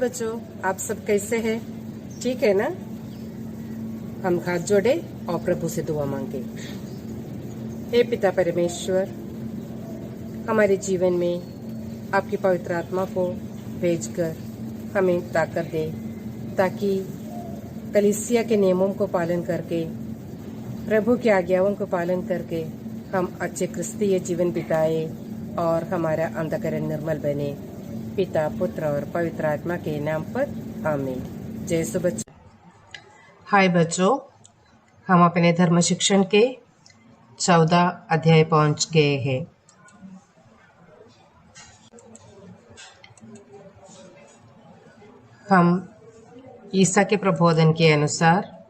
बच्चों, आप सब कैसे हैं? ठीक है ना? हम हाथ जोड़े और प्रभु से दुआ मांगे। हे पिता परमेश्वर, हमारे जीवन में आपकी पवित्र आत्मा को भेजकर हमें ताकत दे, ताकि कलीसिया के नियमों को पालन करके, प्रभु की आज्ञाओं को पालन करके हम अच्छे क्रिस्तीय जीवन बिताए और हमारा अंतःकरण निर्मल बने। पिता, पुत्र और पवित्र आत्मा के नाम पर आमीन। जय सु बच्चों। हाय बच्चों, हम अपने धर्म शिक्षण के 14 अध्याय पहुंच गए हैं। हम ईसा के प्रबोधन के अनुसार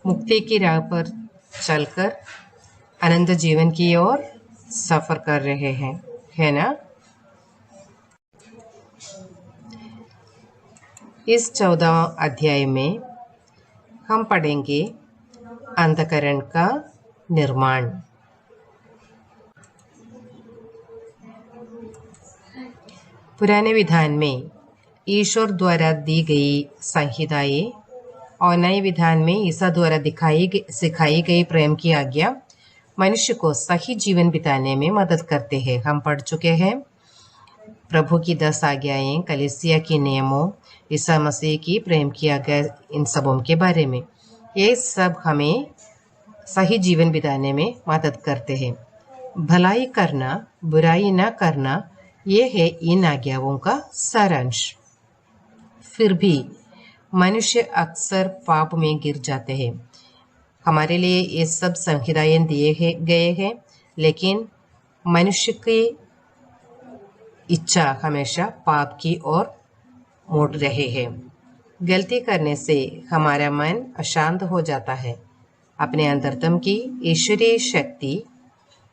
मुक्ति की राह पर चलकर अनंत जीवन की ओर सफर कर रहे हैं, है ना? इस 14 अध्याय में हम पढ़ेंगे अंतःकरण का निर्माण। पुराने विधान में ईश्वर द्वारा दी गई संहिताएं और नए विधान में ईसा द्वारा सिखाई गई प्रेम की आज्ञा मनुष्य को सही जीवन बिताने में मदद करते हैं। हम पढ़ चुके हैं प्रभु की 10 आज्ञाएं, कलीसिया के नियमों, ईसा मसीह की प्रेम की आज्ञा, इन सबों के बारे में। ये सब हमें सही जीवन बिताने में मदद करते हैं। भलाई करना, बुराई न करना, ये है इन आज्ञाओं का सारांश। फिर भी मनुष्य अक्सर पाप में गिर जाते हैं। हमारे लिए ये सब संहिताएं दिए गए हैं, लेकिन मनुष्य की इच्छा हमेशा पाप की ओर मुड़ रहे हैं। गलती करने से हमारा मन अशांत हो जाता है। अपने अंतरतम की ईश्वरीय शक्ति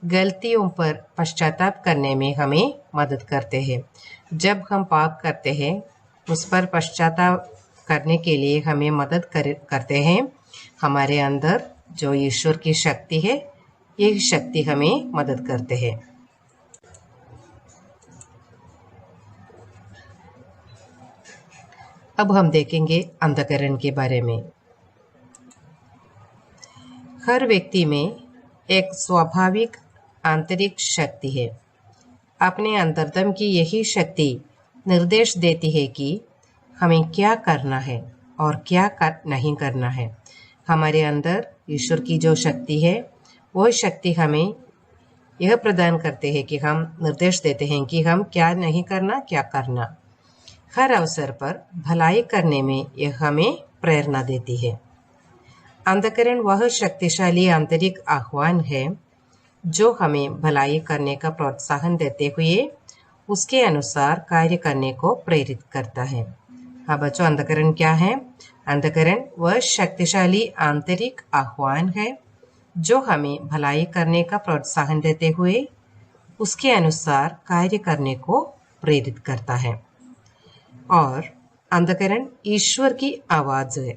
गलतियों पर पश्चाताप करने में हमें मदद करते हैं। जब हम पाप करते हैं, उस पर पश्चाताप करने के लिए हमें मदद करते हैं हमारे अंदर जो ईश्वर की शक्ति है। ये शक्ति हमें मदद करते हैं। अब हम देखेंगे अंतःकरण के बारे में। हर व्यक्ति में एक स्वाभाविक आंतरिक शक्ति है। अपने अंतरतम की यही शक्ति निर्देश देती है कि हमें क्या करना है और क्या नहीं करना है। हमारे अंदर ईश्वर की जो शक्ति है, वो शक्ति हमें यह प्रदान करते हैं कि हम निर्देश देते हैं कि हम क्या नहीं करना, क्या करना। हर अवसर पर भलाई करने में यह हमें प्रेरणा देती है। अंतःकरण वह शक्तिशाली आंतरिक आह्वान है जो हमें भलाई करने का प्रोत्साहन देते हुए उसके अनुसार कार्य करने को प्रेरित करता है। हाँ बच्चों, अंतःकरण क्या है? अंतःकरण वह शक्तिशाली आंतरिक आह्वान है जो हमें भलाई करने का प्रोत्साहन देते हुए उसके अनुसार कार्य करने को प्रेरित करता है। और अंतःकरण ईश्वर की आवाज है।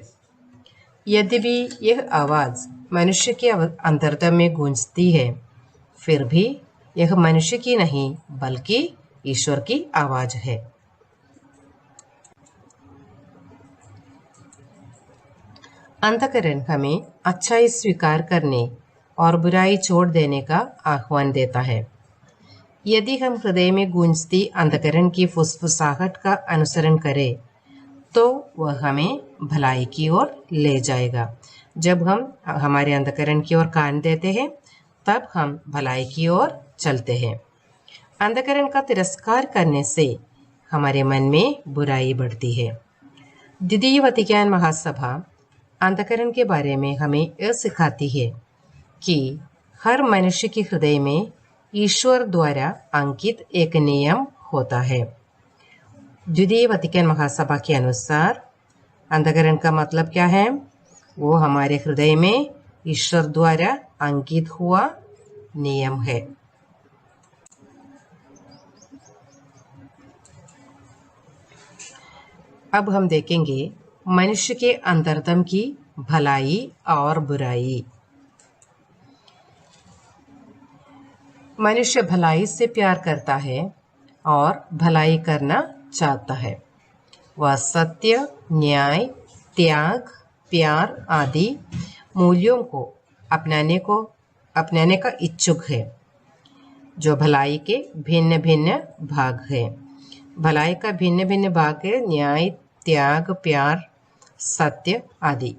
यद्यपि यह आवाज मनुष्य के अंतरतम में गूंजती है, फिर भी यह मनुष्य की नहीं बल्कि ईश्वर की आवाज है। अंतःकरण हमें अच्छाई स्वीकार करने और बुराई छोड़ देने का आह्वान देता है। यदि हम हृदय में गूंजती अंतःकरण की फुसफुसाहट का अनुसरण करें, तो वह हमें भलाई की ओर ले जाएगा। जब हम हमारे अंतःकरण की ओर कान देते हैं, तब हम भलाई की ओर चलते हैं। अंतःकरण का तिरस्कार करने से हमारे मन में बुराई बढ़ती है। द्वितीय वतिकान महासभा अंतःकरण के बारे में हमें यह सिखाती है कि हर मनुष्य के हृदय में ईश्वर द्वारा अंकित एक नियम होता है। द्वितीय वतिकान महासभा के अनुसार अंतःकरण का मतलब क्या है? वो हमारे हृदय में ईश्वर द्वारा अंकित हुआ नियम है। अब हम देखेंगे मनुष्य के अंतरतम की भलाई और बुराई। मनुष्य भलाई से प्यार करता है और भलाई करना चाहता है। वह सत्य, न्याय, त्याग, प्यार आदि मूल्यों को अपनाने का इच्छुक है, जो भलाई के भिन्न भिन्न भाग है। भलाई का भिन्न भिन्न भाग है न्याय, त्याग, प्यार, सत्य आदि।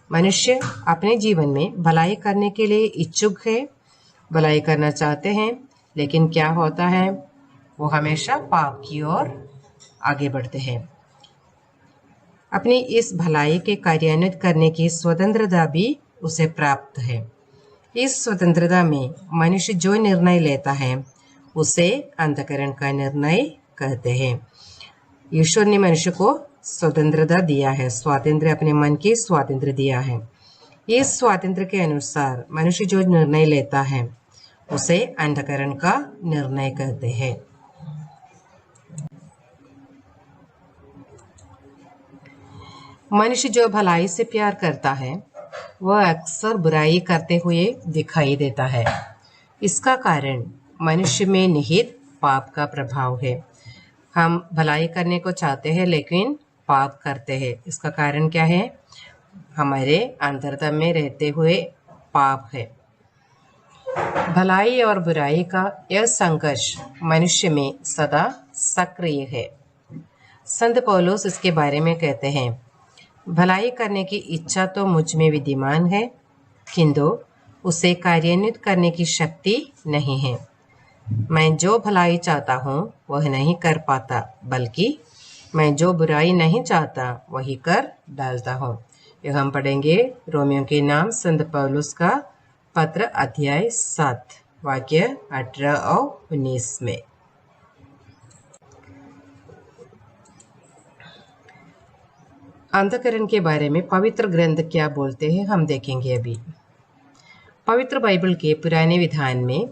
मनुष्य अपने जीवन में भलाई करने के लिए इच्छुक है, भलाई करना चाहते हैं, लेकिन क्या होता है, वो हमेशा पाप की ओर आगे बढ़ते हैं। अपनी इस भलाई के कार्यान्वित करने की स्वतंत्रता भी उसे प्राप्त है। इस स्वतंत्रता में मनुष्य जो निर्णय लेता है उसे अंतःकरण का निर्णय कहते हैं। ईश्वर ने मनुष्य को स्वतंत्रता दिया है, स्वातंत्र्य, अपने मन की स्वातंत्र्य दिया है। इस स्वातंत्र्य के अनुसार मनुष्य जो निर्णय लेता है उसे अंतःकरण का निर्णय कहते हैं। मनुष्य जो भलाई से प्यार करता है वह अक्सर बुराई करते हुए दिखाई देता है। इसका कारण मनुष्य में निहित पाप का प्रभाव है। हम भलाई करने को चाहते हैं लेकिन पाप करते हैं। इसका कारण क्या है? हमारे अंतर्तम में रहते हुए पाप है। भलाई और बुराई का यह संघर्ष मनुष्य में सदा सक्रिय है। संत पौलुस इसके बारे में कहते हैं, भलाई करने की इच्छा तो मुझ में विद्यमान है, किंतु उसे कार्यान्वित करने की शक्ति नहीं है। मैं जो भलाई चाहता हूँ वह नहीं कर पाता, बल्कि मैं जो बुराई नहीं चाहता वही कर डालता हूँ। यह हम पढ़ेंगे रोमियो के नाम संत पौलुस का पत्र अध्याय 7 वाक्य 18 और 19 में। अंतःकरण के बारे में पवित्र ग्रंथ क्या बोलते हैं हम देखेंगे अभी। पवित्र बाइबल के पुराने विधान में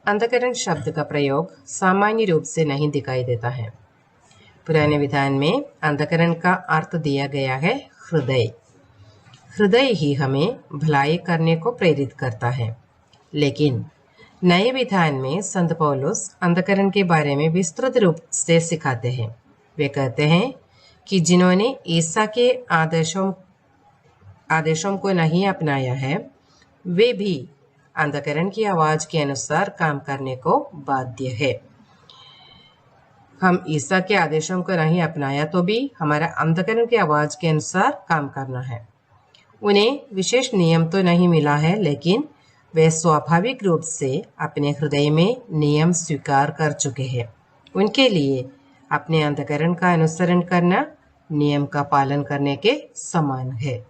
अंतःकरण शब्द का प्रयोग सामान्य रूप से नहीं दिखाई देता है। पुराने विधान में अंतःकरण का अर्थ दिया गया है हृदय। हृदय ही हमें भलाई करने को प्रेरित करता है। लेकिन नए विधान में संत पौलुस अंतःकरण के बारे में विस्तृत रूप से सिखाते हैं। वे कहते हैं कि जिन्होंने ईसा के आदेशों को नहीं अपनाया है वे भी अंतःकरण की आवाज के अनुसार काम करने को बाध्य है। हम ईसा के आदेशों को नहीं अपनाया तो भी हमारा अंतःकरण की आवाज के अनुसार काम करना है। उन्हें विशेष नियम तो नहीं मिला है, लेकिन वे स्वाभाविक रूप से अपने हृदय में नियम स्वीकार कर चुके हैं। उनके लिए अपने अंतःकरण का अनुसरण करना नियम का पालन करने के समान है।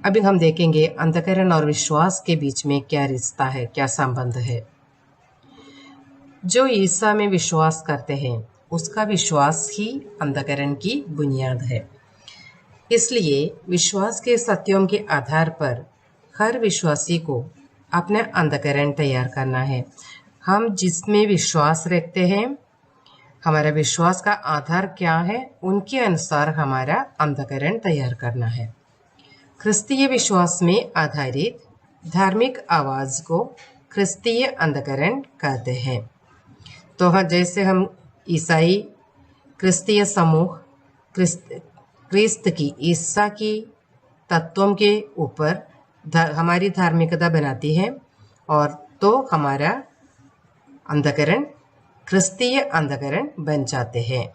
अभी हम देखेंगे अंतःकरण और विश्वास के बीच में क्या रिश्ता है, क्या संबंध है। जो ईसा में विश्वास करते हैं उसका विश्वास ही अंतःकरण की बुनियाद है। इसलिए विश्वास के सत्यों के आधार पर हर विश्वासी को अपना अंतःकरण तैयार करना है। हम जिसमें विश्वास रखते हैं, हमारा विश्वास का आधार क्या है, उनके अनुसार हमारा अंतःकरण तैयार करना है। क्रिस्तीय विश्वास में आधारित धार्मिक आवाज को क्रिस्तीय अंतःकरण कहते हैं। तो जैसे हम ईसाई क्रिस्तीय समूह क्रिस्त की ईसा की तत्वों के ऊपर हमारी धार्मिकता बनाती है, और तो हमारा अंतःकरण क्रिस्तीय अंतःकरण बन जाते हैं।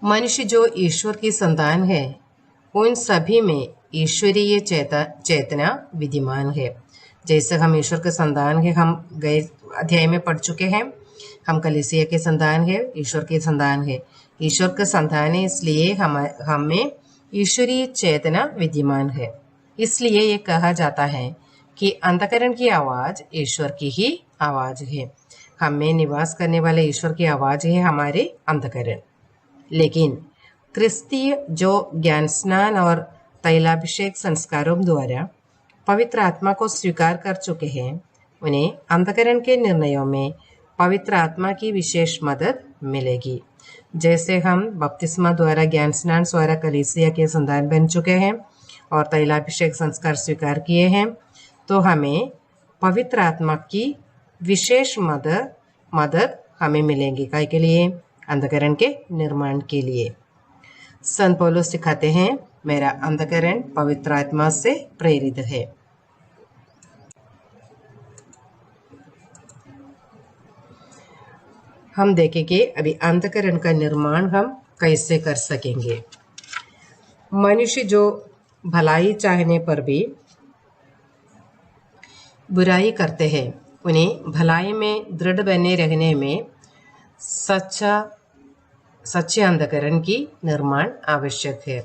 मनुष्य जो ईश्वर की संतान है उन सभी में ईश्वरीय चेतना विद्यमान है। जैसे हम ईश्वर के संतान है, हम गए अध्याय में पढ़ चुके हैं, हम कलीसिया के संतान है, ईश्वर के संतान है। ईश्वर के संतान है इसलिए हमें ईश्वरीय चेतना विद्यमान है। इसलिए ये कहा जाता है कि अंतःकरण की आवाज ईश्वर की ही आवाज है। हम में निवास करने वाले ईश्वर की आवाज है हमारे अंतःकरण। लेकिन क्रिस्तीय जो ज्ञान स्नान और तैलाभिषेक संस्कारों द्वारा पवित्र आत्मा को स्वीकार कर चुके हैं, उन्हें अंतःकरण के निर्णयों में पवित्र आत्मा की विशेष मदद मिलेगी। जैसे हम बपतिस्मा द्वारा ज्ञान स्नान द्वारा कलीसिया के संतान बन चुके हैं और तैलाभिषेक संस्कार स्वीकार किए हैं, तो हमें पवित्र आत्मा की विशेष मदद हमें मिलेंगी। काय के लिए? अंतःकरण के निर्माण के लिए। संत पौलुस सिखाते हैं, मेरा अंतःकरण पवित्र आत्मा से प्रेरित है। हम देखेंगे अभी अंतःकरण का निर्माण हम कैसे कर सकेंगे। मनुष्य जो भलाई चाहने पर भी बुराई करते हैं, उन्हें भलाई में दृढ़ बने रहने में सच्चे अंतःकरण की निर्माण आवश्यक है।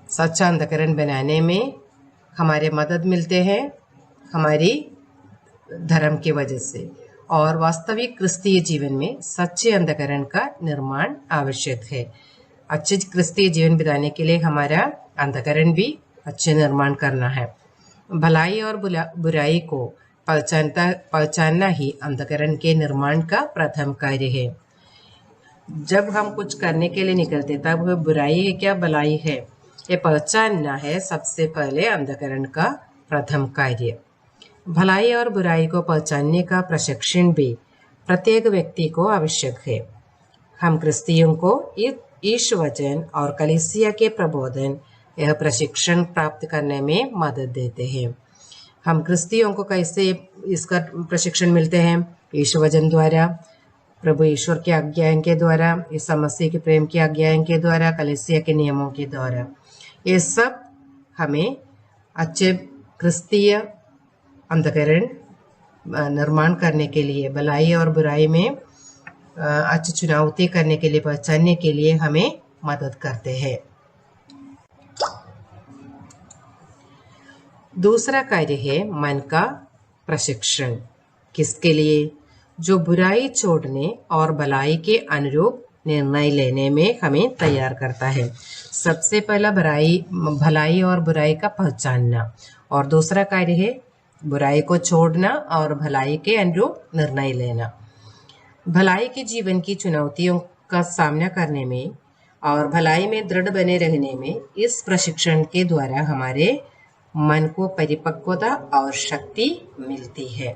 सच्चा अंतःकरण बनाने में हमारे मदद मिलते हैं हमारी धर्म की वजह से, और वास्तविक क्रिस्तीय जीवन में सच्चे अंतःकरण का निर्माण आवश्यक है। अच्छे क्रिस्तीय जीवन बिताने के लिए हमारा अंतःकरण भी अच्छे निर्माण करना है। भलाई और बुराई को पहचानना ही अंतःकरण के निर्माण का प्रथम कार्य है। जब हम कुछ करने के लिए निकलते तब वह बुराई है क्या भलाई है, ये पहचानना है सबसे पहले अंतःकरण का प्रथम कार्य। भलाई और बुराई को पहचानने का प्रशिक्षण भी प्रत्येक व्यक्ति को आवश्यक है। हम क्रिस्तियों को ईश वचन और कलीसिया के प्रबोधन यह प्रशिक्षण प्राप्त करने में मदद देते हैं। हम क्रिस्तियों को कैसे इसका प्रशिक्षण मिलते हैं? ईश वचन द्वारा, प्रभु ईश्वर की आज्ञाओं के द्वारा, ईसा मसीह के प्रेम की आज्ञाओं के द्वारा, कलीसिया के नियमों के द्वारा। ये सब हमें अच्छे क्रिस्तीय अंतःकरण निर्माण करने के लिए, भलाई और बुराई में अच्छी चुनौती करने के लिए, पहचानने के लिए हमें मदद करते हैं। दूसरा कार्य है मन का प्रशिक्षण। किसके लिए? जो बुराई छोड़ने और भलाई के अनुरूप निर्णय लेने में हमें तैयार करता है। सबसे पहला भलाई और बुराई का पहचानना, और दूसरा कार्य है बुराई को छोड़ना और भलाई के अनुरूप निर्णय लेना। भलाई के जीवन की चुनौतियों का सामना करने में और भलाई में दृढ़ बने रहने में इस प्रशिक्षण के द्वारा हमारे मन को परिपक्वता और शक्ति मिलती है।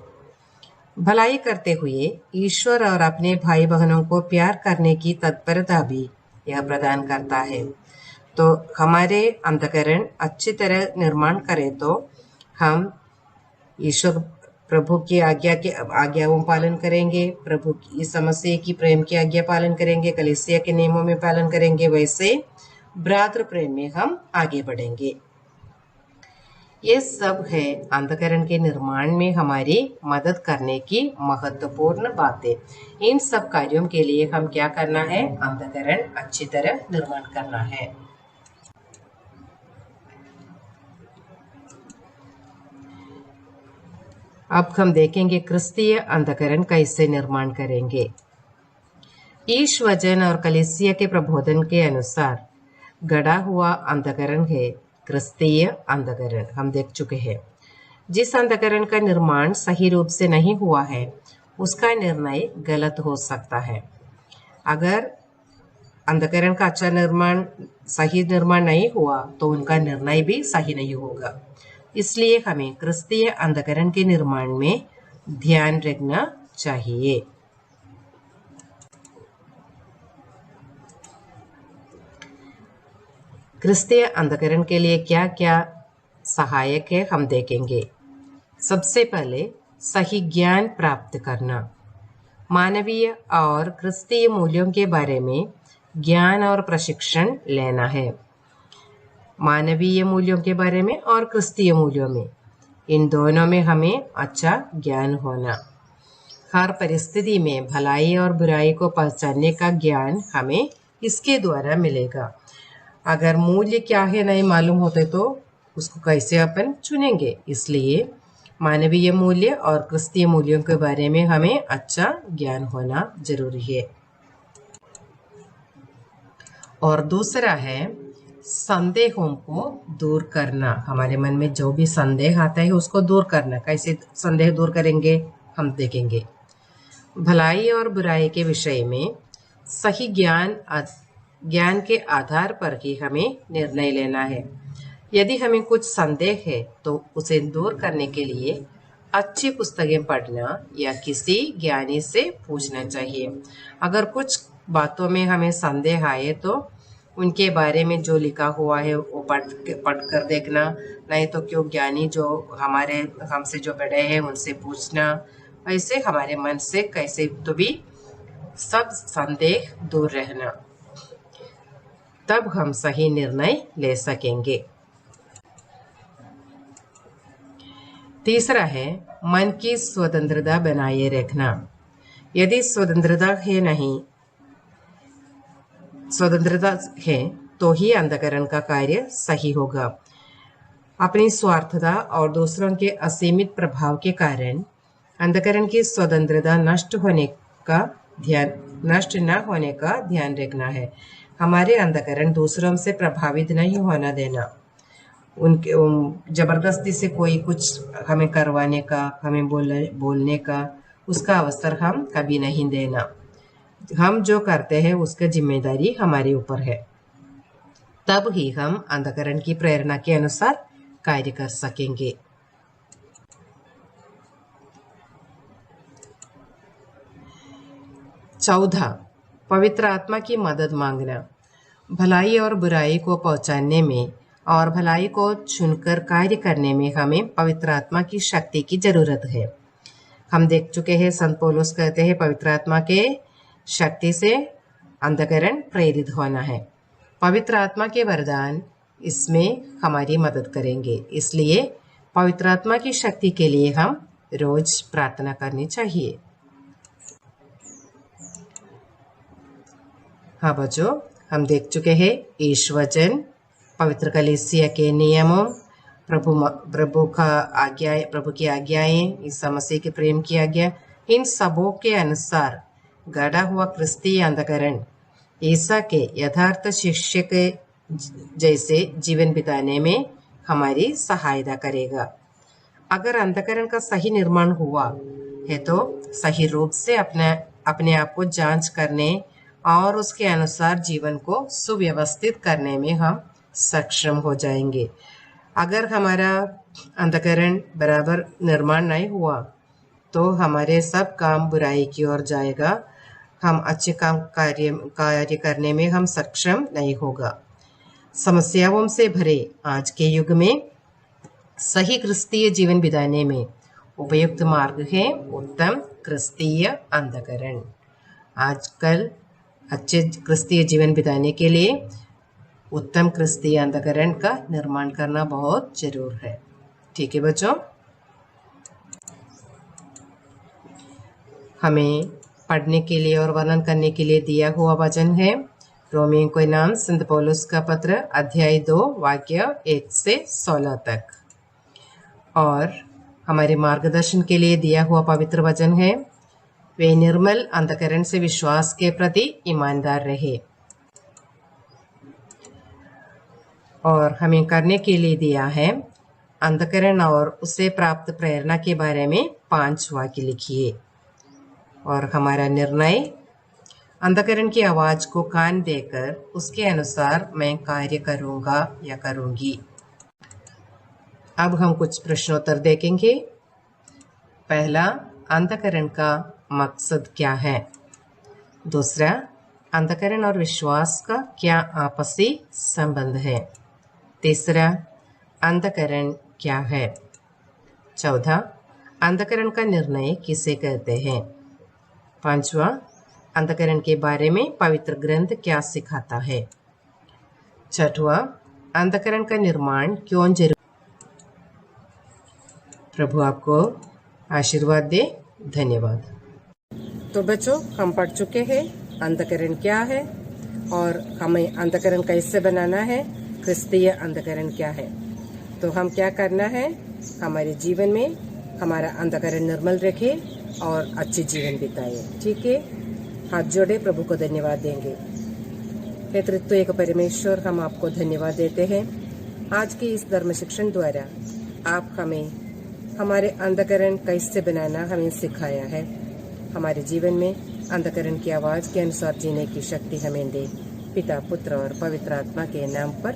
भलाई करते हुए ईश्वर और अपने भाई बहनों को प्यार करने की तत्परता भी यह प्रदान करता है। तो हमारे अंतःकरण अच्छी तरह निर्माण करें तो हम ईश्वर प्रभु की आज्ञाओं पालन करेंगे, प्रभु की समस्या की प्रेम की आज्ञा पालन करेंगे, कलीसिया के नियमों में पालन करेंगे, वैसे भ्रातृ प्रेम में हम आगे बढ़ेंगे। ये सब है अंतःकरण के निर्माण में हमारी मदद करने की महत्वपूर्ण बातें। इन सब कार्यों के लिए हम क्या करना है? अंतःकरण अच्छी तरह निर्माण करना है। अब हम देखेंगे क्रिस्तीय अंतःकरण कैसे निर्माण करेंगे। ईश वचन और कलीसिया के प्रबोधन के अनुसार गढ़ा हुआ अंतःकरण है क्रिस्तीय अंतःकरण। हम देख चुके हैं। जिस अंतःकरण का निर्माण सही रूप से नहीं हुआ है उसका निर्णय गलत हो सकता है। अगर अंतःकरण का सही निर्माण नहीं हुआ तो उनका निर्णय भी सही नहीं होगा। इसलिए हमें क्रिस्तीय अंतःकरण के निर्माण में ध्यान रखना चाहिए। क्रिस्तीय अंतःकरण के लिए क्या क्या सहायक है हम देखेंगे। सबसे पहले सही ज्ञान प्राप्त करना। मानवीय और क्रिस्तीय मूल्यों के बारे में ज्ञान और प्रशिक्षण लेना है। मानवीय मूल्यों के बारे में और क्रिस्तीय मूल्यों में, इन दोनों में हमें अच्छा ज्ञान होना। हर परिस्थिति में भलाई और बुराई को पहचानने का ज्ञान हमें इसके द्वारा मिलेगा। अगर मूल्य क्या है नहीं मालूम होते तो उसको कैसे अपन चुनेंगे। इसलिए मानवीय मूल्य और क्रिस्तीय मूल्यों के बारे में हमें अच्छा ज्ञान होना जरूरी है। और दूसरा है संदेहों को दूर करना। हमारे मन में जो भी संदेह आता है उसको दूर करना। कैसे संदेह दूर करेंगे हम देखेंगे। भलाई और बुराई के विषय में सही ज्ञान के आधार पर ही हमें निर्णय लेना है। यदि हमें कुछ संदेह है तो उसे दूर करने के लिए अच्छी पुस्तकें पढ़ना या किसी ज्ञानी से पूछना चाहिए। अगर कुछ बातों में हमें संदेह आए तो उनके बारे में जो लिखा हुआ है वो पढ़ कर देखना, नहीं तो क्यों ज्ञानी जो हमसे जो बड़े हैं उनसे पूछना। ऐसे हमारे मन से कैसे तो भी सब संदेह दूर रहना, तब हम सही निर्णय ले सकेंगे। तीसरा है मन की स्वतंत्रता बनाए रखना। यदि स्वतंत्रता है तो ही अंतःकरण का कार्य सही होगा। अपनी स्वार्थता और दूसरों के असीमित प्रभाव के कारण अंतःकरण की स्वतंत्रता नष्ट न होने का ध्यान रखना है। हमारे अंतःकरण दूसरों से प्रभावित नहीं होना देना। उनके जबरदस्ती से कोई कुछ हमें करवाने का, हमें बोलने का, उसका अवसर हम कभी नहीं देना। हम जो करते हैं उसका जिम्मेदारी हमारे ऊपर है, तब ही हम अंतःकरण की प्रेरणा के अनुसार कार्य कर सकेंगे। चौथा, पवित्र आत्मा की मदद मांगना। भलाई और बुराई को पहचानने में और भलाई को चुनकर कार्य करने में हमें पवित्र आत्मा की शक्ति की जरूरत है। हम देख चुके हैं, संत पौलुस कहते हैं पवित्र आत्मा के शक्ति से अंतःकरण प्रेरित होना है। पवित्र आत्मा के वरदान इसमें हमारी मदद करेंगे, इसलिए पवित्र आत्मा की शक्ति के लिए हम रोज प्रार्थना करनी चाहिए। हाँ बच्चों, हम देख चुके हैं ईश वचन, पवित्र कलीसिया के नियमों, प्रभु की आज्ञाएं, ईसा मसीह के प्रेम की आज्ञा, इन सबों के अनुसार गढ़ा हुआ क्रिस्तीय अंतःकरण ईसा के यथार्थ शिष्य के जैसे जीवन बिताने में हमारी सहायता करेगा। अगर अंतःकरण का सही निर्माण हुआ है तो सही रूप से अपने आप को जांच करने और उसके अनुसार जीवन को सुव्यवस्थित करने में हम सक्षम हो जाएंगे। अगर हमारा अंतःकरण बराबर निर्माण नहीं हुआ तो हमारे सब काम बुराई की ओर जाएगा, हम अच्छे कार्य करने में हम सक्षम नहीं होगा। समस्याओं से भरे आज के युग में सही क्रिस्तीय जीवन बिताने में उपयुक्त मार्ग है उत्तम क्रिस्तीय अंतःकरण। आजकल अच्छे क्रिस्तीय जीवन बिताने के लिए उत्तम क्रिस्तीय अंतःकरण का निर्माण करना बहुत जरूर है। ठीक है बच्चों, हमें पढ़ने के लिए और वर्णन करने के लिए दिया हुआ वचन है रोमियों के नाम संत पौलुस का पत्र, अध्याय 2 वाक्य 1 से 16 तक। और हमारे मार्गदर्शन के लिए दिया हुआ पवित्र वचन है, वे निर्मल अंतःकरण से विश्वास के प्रति ईमानदार रहे। और हमें करने के लिए दिया है अंतःकरण और उसे प्राप्त प्रेरणा के बारे में 5 वाक्य लिखिए। और हमारा निर्णय, अंतःकरण की आवाज को कान देकर उसके अनुसार मैं कार्य करूंगा या करूंगी। अब हम कुछ प्रश्नोत्तर देखेंगे। पहला, अंतःकरण का मकसद क्या है? दूसरा, अंतःकरण और विश्वास का क्या आपसी संबंध है? तीसरा, अंतःकरण क्या है? चौथा, अंतःकरण का निर्णय किसे कहते हैं? पांचवा, अंतःकरण के बारे में पवित्र ग्रंथ क्या सिखाता है? छठवां, अंतःकरण का निर्माण क्यों जरूरी? प्रभु आपको आशीर्वाद दे। धन्यवाद। तो बच्चों, हम पढ़ चुके हैं अंतःकरण क्या है और हमें अंतःकरण कैसे बनाना है, क्रिस्तीय अंतःकरण क्या है। तो हम क्या करना है, हमारे जीवन में हमारा अंतःकरण निर्मल रखे और अच्छे जीवन बिताए। ठीक है, हाथ जोड़े प्रभु को धन्यवाद देंगे। हे त्रित्व एक परमेश्वर, हम आपको धन्यवाद देते हैं। आज की इस धर्म शिक्षण द्वारा आप हमें हमारे अंतःकरण कैसे बनाना हमें सिखाया है। हमारे जीवन में अंतःकरण की आवाज के अनुसार जीने की शक्ति हमें दे। पिता, पुत्र और पवित्र आत्मा के नाम पर